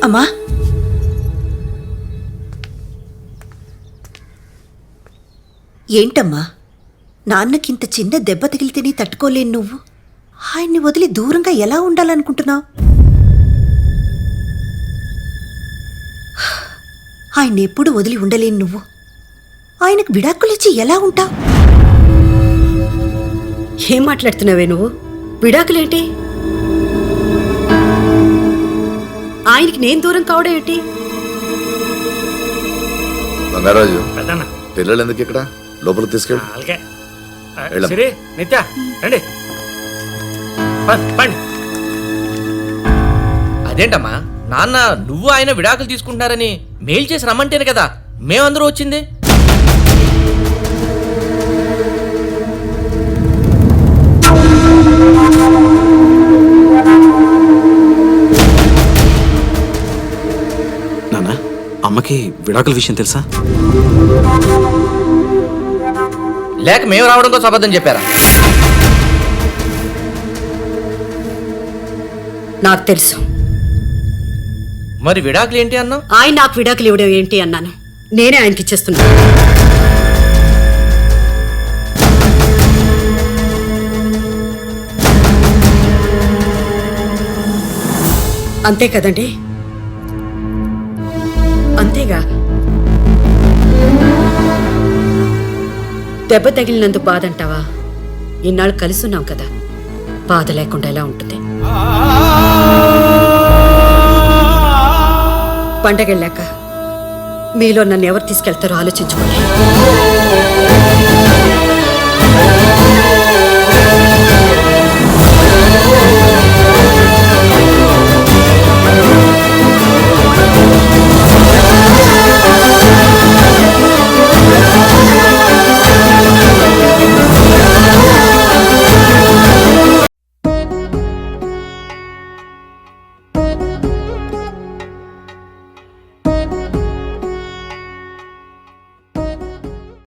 అమ్మా, ఏంటమ్మా నాన్నకింత చిన్న దెబ్బ తగిలితేనే తట్టుకోలేను నువ్వు ఆయన్ని వదిలి దూరంగా ఎలా ఉండాలనుకుంటున్నావు? ఆయన్ని ఎప్పుడు వదిలి ఉండలేను నువ్వు. ఆయనకు విడాకులిచ్చి ఎలా ఉంటావు? ఏం మాట్లాడుతున్నావే నువ్వు? విడాకులేంటి? ఆయనకి నేను దూరం కావడం ఏంటి? బంగారాజు, పిల్లలు ఎందుకు ఇక్కడ? లోపలికి తీసుకెళ్ళి అదేంటమ్మా నాన్న, నువ్వు ఆయన విడాకులు తీసుకుంటున్నారని మెయిల్ చేసి రమ్మంటేనే కదా మేమందరూ వచ్చింది. నాన్న, అమ్మకి విడాకుల విషయం తెలుసా? లేక మేము రావడం కోసం అబద్ధం చెప్పారా? నాకు తెలుసు. మరి విడాకులు ఏంటి అన్నా? ఆయన నాకు విడాకులు ఇవ్వడం ఏంటి అన్నాను. నేనే ఆయనకి ఇచ్చేస్తున్నా. అంతే కదండి? అంతేగా. దెబ్బ తగిలినందుకు బాధ అంటావా? ఇన్నాళ్ళు కలుసున్నాం కదా, బాధ లేకుండా ఎలా ఉంటుంది? పండగెళ్ళాక మీలో నన్ను ఎవరు తీసుకెళ్తారో ఆలోచించుకోండి.